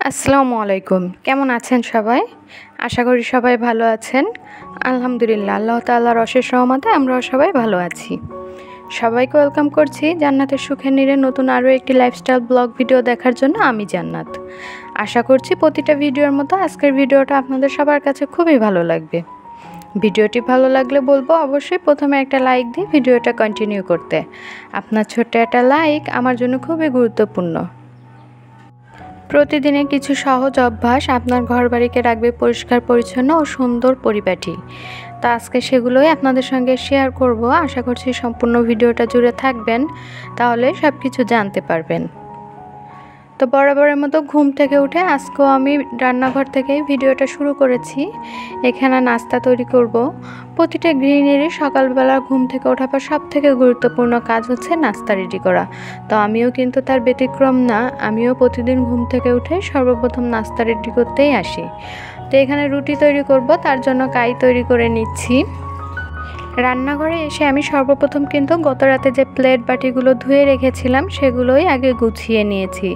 আসসালামু আলাইকুম। কেমন আছেন সবাই? আশা করি সবাই ভালো আছেন। আলহামদুলিল্লাহ, আল্লাহ তাআলার অশেষ রহমতে আমরাও সবাই ভালো আছি। সবাইকে ওয়েলকাম করছি জান্নাতের সুখের নীড়ে নতুন আরও একটি লাইফস্টাইল ব্লগ ভিডিও দেখার জন্য। আমি জান্নাত। আশা করছি প্রতিটা ভিডিওর মতো আজকের ভিডিওটা আপনাদের সবার কাছে খুবই ভালো লাগবে। ভিডিওটি ভালো লাগলে বলবো অবশ্যই প্রথমে একটা লাইক দিয়ে ভিডিওটা কন্টিনিউ করতে। আপনার ছোট্ট একটা লাইক আমার জন্য খুবই গুরুত্বপূর্ণ। প্রতিদিনের কিছু সহজ অভ্যাস আপনার ঘরবাড়িকে রাখবে পরিষ্কার পরিচ্ছন্ন ও সুন্দর পরিপাটি। তো আজকে সেগুলোই আপনাদের সঙ্গে শেয়ার করব। আশা করছি সম্পূর্ণ ভিডিওটা জুড়ে থাকবেন, তাহলে সব কিছু জানতে পারবেন। তো বরাবরের মতো ঘুম থেকে উঠে আজকেও আমি রান্নাঘর থেকেই ভিডিওটা শুরু করেছি। এখানে নাস্তা তৈরি করব। প্রতিটা গৃহিণীরই সকালবেলা ঘুম থেকে ওঠার পর সবথেকে গুরুত্বপূর্ণ কাজ হচ্ছে নাস্তা রেডি করা। তো আমিও কিন্তু তার ব্যতিক্রম না। আমিও প্রতিদিন ঘুম থেকে উঠে সর্বপ্রথম নাস্তা রেডি করতেই আসি। তো এখানে রুটি তৈরি করব, তার জন্য কাই তৈরি করে নিচ্ছি। রান্নাঘরে এসে আমি সর্বপ্রথম কিন্তু গত রাতে যে প্লেট বাটিগুলো ধুয়ে রেখেছিলাম সেগুলোই আগে গুছিয়ে নিয়েছি।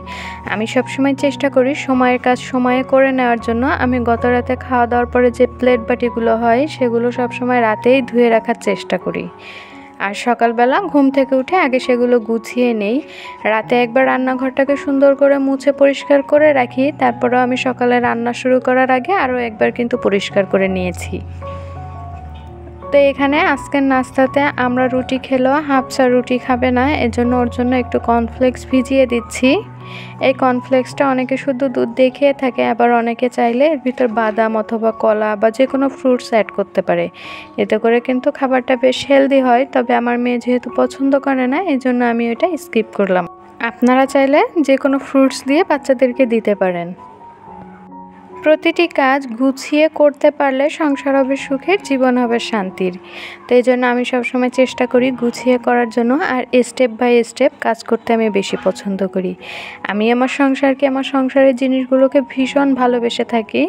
আমি সবসময় চেষ্টা করি সময়ের কাজ সময়ে করে নেওয়ার জন্য। আমি গত রাতে খাওয়া দাওয়ার পরে যে প্লেট বাটিগুলো হয় সেগুলো সবসময় রাতেই ধুয়ে রাখার চেষ্টা করি। আর সকালবেলা ঘুম থেকে উঠে আগে সেগুলো গুছিয়ে নেই। রাতে একবার রান্নাঘরটাকে সুন্দর করে মুছে পরিষ্কার করে রাখি, তারপরেও আমি সকালে রান্না শুরু করার আগে আরও একবার কিন্তু পরিষ্কার করে নিয়েছি। তো এখানে আজকের নাস্তাতে আমরা রুটি খেলেও হাফসা রুটি খাবে না, এজন্য ওর জন্য একটু কর্নফ্লেক্স ভিজিয়ে দিচ্ছি। এই কর্নফ্লেক্সটা অনেকে শুধু দুধ দিয়ে খেয়ে থাকে, আবার অনেকে চাইলে এর ভিতর বাদাম অথবা কলা বা যে কোনো ফ্রুটস অ্যাড করতে পারে। এতে করে কিন্তু খাবারটা বেশ হেলদি হয়, তবে আমার মেয়ে যেহেতু পছন্দ করে না এজন্য আমি ওটা স্কিপ করলাম। আপনারা চাইলে যে কোনো ফ্রুটস দিয়ে বাচ্চাদেরকে দিতে পারেন। প্রতিটি কাজ গুছিয়ে করতে পারলে সংসার হবে সুখের, জীবন হবে শান্তির। তো এই জন্য আমি সবসময় চেষ্টা করি গুছিয়ে করার জন্য, আর স্টেপ বাই স্টেপ কাজ করতে আমি বেশি পছন্দ করি। আমি আমার সংসারকে, আমার সংসারের জিনিসগুলোকে ভীষণ ভালোবেসে থাকি,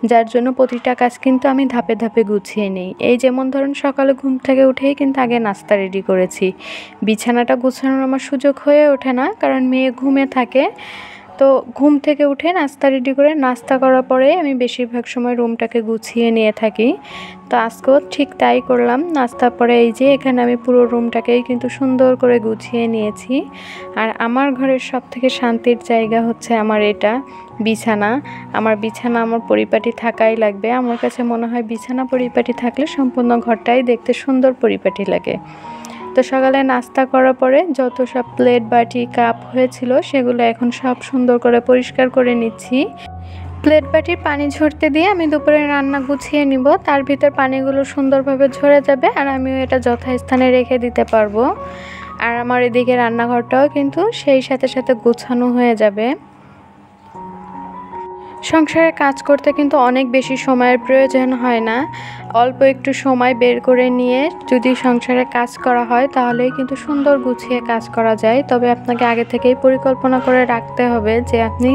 যার জন্য প্রতিটা কাজ কিন্তু আমি ধাপে ধাপে গুছিয়ে নিই। এই যেমন ধরুন সকালে ঘুম থেকে উঠেই কিন্তু আগে নাস্তা রেডি করেছি। বিছানাটা গুছানোর আমার সুযোগ হয়ে ওঠে না, কারণ মেয়ে ঘুমে থাকে। তো ঘুম থেকে উঠে নাস্তা রেডি করে নাস্তা করার পরে আমি বেশিরভাগ সময় রুমটাকে গুছিয়ে নিয়ে থাকি। তো আজকেও ঠিক তাই করলাম। নাস্তার পরে এই যে এখানে আমি পুরো রুমটাকেই কিন্তু সুন্দর করে গুছিয়ে নিয়েছি। আর আমার ঘরের সবথেকে শান্তির জায়গা হচ্ছে আমার এটা বিছানা। আমার বিছানা আমার পরিপাটি থাকাই লাগবে। আমার কাছে মনে হয় বিছানা পরিপাটি থাকলে সম্পূর্ণ ঘরটাই দেখতে সুন্দর পরিপাটি লাগে। তো সকালে নাস্তা করার পরে যত সব প্লেট বাটি কাপ হয়েছিল সেগুলো এখন সব সুন্দর করে পরিষ্কার করে নিচ্ছি। প্লেট বাটির পানি ঝরতে দিয়ে আমি দুপুরে রান্না গুছিয়ে নিব। তার ভিতর পানিগুলো সুন্দরভাবে ঝরে যাবে আর আমিও এটা যথাস্থানে রেখে দিতে পারবো। আর আমার এদিকে রান্নাঘরটাও কিন্তু সেই সাথে সাথে গোছানো হয়ে যাবে। সংসারে কাজ করতে কিন্তু অনেক বেশি সময়ের প্রয়োজন হয় না। অল্প একটু সময় বের করে নিয়ে যদি সংসারে কাজ করা হয় তাহলেই কিন্তু সুন্দর গুছিয়ে কাজ করা যায়। তবে আপনাকে আগে থেকেই পরিকল্পনা করে রাখতে হবে যে আপনি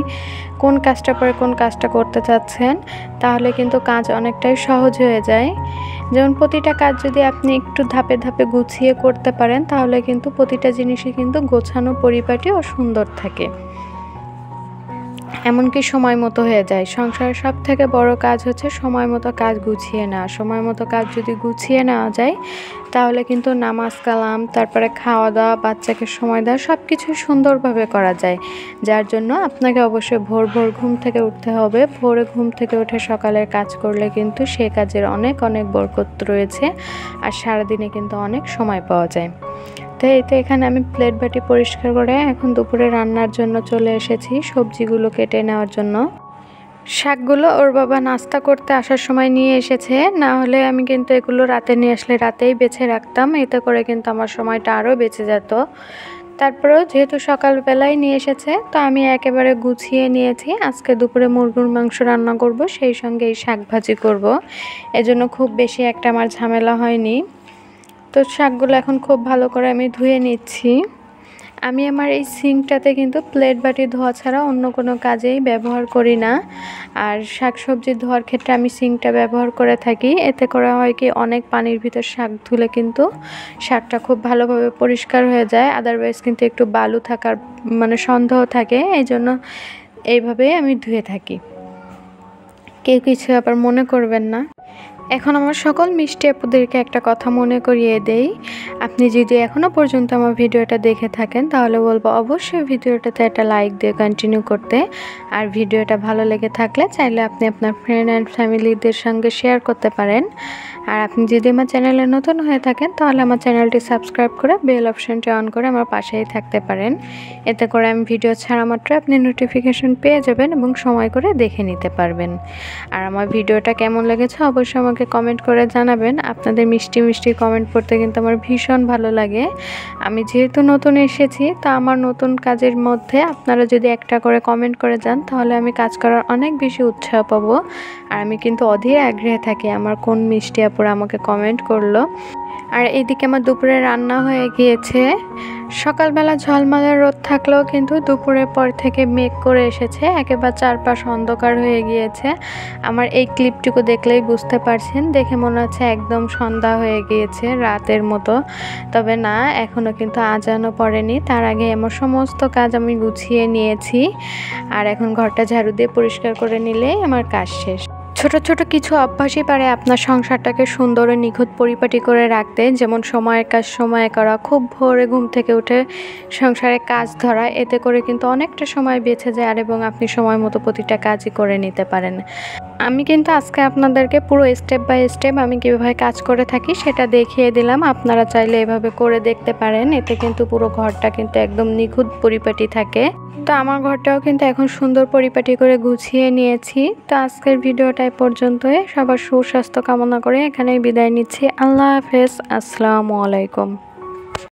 কোন কাজটা পরে কোন কাজটা করতে চাচ্ছেন, তাহলে কিন্তু কাজ অনেকটাই সহজ হয়ে যায়। যেমন প্রতিটা কাজ যদি আপনি একটু ধাপে ধাপে গুছিয়ে করতে পারেন তাহলে কিন্তু প্রতিটা জিনিসই কিন্তু গোছানো পরিপাটি ও সুন্দর থাকে, এমনকি সময় মতো হয়ে যায়। সংসারের সব থেকে বড় কাজ হচ্ছে সময় মতো কাজ গুছিয়ে নেওয়া। সময় মতো কাজ যদি গুছিয়ে নেওয়া যায় তাহলে কিন্তু নামাজ কালাম, তারপরে খাওয়া দাওয়া, বাচ্চাকে সময় দেওয়া সব কিছু সুন্দরভাবে করা যায়। যার জন্য আপনাকে অবশ্যই ভোর ভোর ঘুম থেকে উঠতে হবে। ভোরে ঘুম থেকে উঠে সকালের কাজ করলে কিন্তু সে কাজের অনেক অনেক বরকত রয়েছে, আর সারাদিনে কিন্তু অনেক সময় পাওয়া যায়। তো এই তো এখানে আমি প্লেট বাটি পরিষ্কার করে এখন দুপুরে রান্নার জন্য চলে এসেছি সবজিগুলো কেটে নেওয়ার জন্য। শাকগুলো ওর বাবা নাস্তা করতে আসার সময় নিয়ে এসেছে, না হলে আমি কিন্তু এগুলো রাতে নিয়ে আসলে রাতেই বেছে রাখতাম। এতে করে কিন্তু আমার সময়টা আরও বেঁচে যেত। তারপরেও যেহেতু সকালবেলায় নিয়ে এসেছে তো আমি একেবারে গুছিয়ে নিয়েছি। আজকে দুপুরে মুরগির মাংস রান্না করব, সেই সঙ্গে এই শাক ভাজি করব। এজন্য খুব বেশি একটা আমার ঝামেলা হয়নি। তো শাকগুলো এখন খুব ভালো করে আমি ধুয়ে নিচ্ছি। আমি আমার এই সিঙ্কটাতে কিন্তু প্লেট বাটি ধোয়া ছাড়া অন্য কোনো কাজেই ব্যবহার করি না। আর শাকসবজি ধোয়ার ক্ষেত্রে আমি সিঙ্কটা ব্যবহার করে থাকি। এতে করে হয় কি অনেক পানির ভিতর শাক ধুলে কিন্তু শাকটা খুব ভালোভাবে পরিষ্কার হয়ে যায়। আদারওয়াইজ কিন্তু একটু বালু থাকার সন্দেহ থাকে। এই জন্য এইভাবেই আমি ধুয়ে থাকি। কেউ কিছু আবার মনে করবেন না। এখন আমার সকল মিষ্টি আপুদেরকে একটা কথা মনে করিয়ে দেই, আপনি যদি এখনও পর্যন্ত আমার ভিডিওটা দেখে থাকেন তাহলে বলবো অবশ্যই ভিডিওটাতে একটা লাইক দিয়ে কন্টিনিউ করতে। আর ভিডিওটা ভালো লেগে থাকলে চাইলে আপনি আপনার ফ্রেন্ড অ্যান্ড ফ্যামিলিদের সঙ্গে শেয়ার করতে পারেন। আর আপনি যদি আমার চ্যানেলে নতুন হয়ে থাকেন তাহলে আমার চ্যানেলটি সাবস্ক্রাইব করে বেল অপশনটি অন করে আমার পাশেই থাকতে পারেন। এতে করে আমি ভিডিও ছাড়া মাত্র আপনি নোটিফিকেশন পেয়ে যাবেন এবং সময় করে দেখে নিতে পারবেন। আর আমার ভিডিওটা কেমন লেগেছে অবশ্যই আমাকে কমেন্ট করে জানাবেন। আপনাদের মিষ্টি মিষ্টি কমেন্ট পড়তে কিন্তু আমার ভীষণ ভালো লাগে। আমি যেহেতু নতুন এসেছি তা আমার নতুন কাজের মধ্যে আপনারা যদি একটা করে কমেন্ট করে যান তাহলে আমি কাজ করার অনেক বেশি উৎসাহ পাবো। আর আমি কিন্তু অধীর আগ্রহে থাকি আমার কোন মিষ্টি আপুরা আমাকে কমেন্ট করলো। আর এইদিকে আমার দুপুরে রান্না হয়ে গিয়েছে। সকালবেলা ঝলমলে রোদ থাকলেও কিন্তু দুপুরের পর থেকে মেঘ করে এসেছে, একেবারে চারপাশ অন্ধকার হয়ে গিয়েছে। আমার এই ক্লিপটুকু দেখলেই বুঝতে পারছেন, দেখে মনে হচ্ছে একদম সন্ধ্যা হয়ে গিয়েছে, রাতের মতো। তবে না, এখনও কিন্তু আজানও পড়েনি। তার আগে আমার সমস্ত কাজ আমি গুছিয়ে নিয়েছি। আর এখন ঘরটা ঝাড়ু দিয়ে পরিষ্কার করে নিলেই আমার কাজ শেষ। ছোট ছোট কিছু অভ্যাসই পারে আপনার সংসারটাকে সুন্দর ও নিখুঁত পরিপাটি করে রাখতে। যেমন সময়ের কাজ সময়ে করা, খুব ভোরে ঘুম থেকে উঠে সংসারে কাজ ধরা। এতে করে কিন্তু অনেকটা সময় বেঁচে যায় আর এবং আপনি সময় মতো প্রতিটা কাজই করে নিতে পারেন। আমি কিন্তু আজকে আপনাদেরকে পুরো স্টেপ বাই স্টেপ আমি কীভাবে কাজ করে থাকি সেটা দেখিয়ে দিলাম। আপনারা চাইলে এভাবে করে দেখতে পারেন। এতে কিন্তু পুরো ঘরটা কিন্তু একদম নিখুঁত পরিপাটি থাকে। তো আমার ঘরটাও কিন্তু এখন সুন্দর পরিপাটি করে গুছিয়ে নিয়েছি। তো আজকের ভিডিওটা পর্যন্তই। সবার সুস্বাস্থ্য কামনা করে এখানেই বিদায় নিচ্ছি। আল্লাহ হাফেজ। আসসালামু আলাইকুম।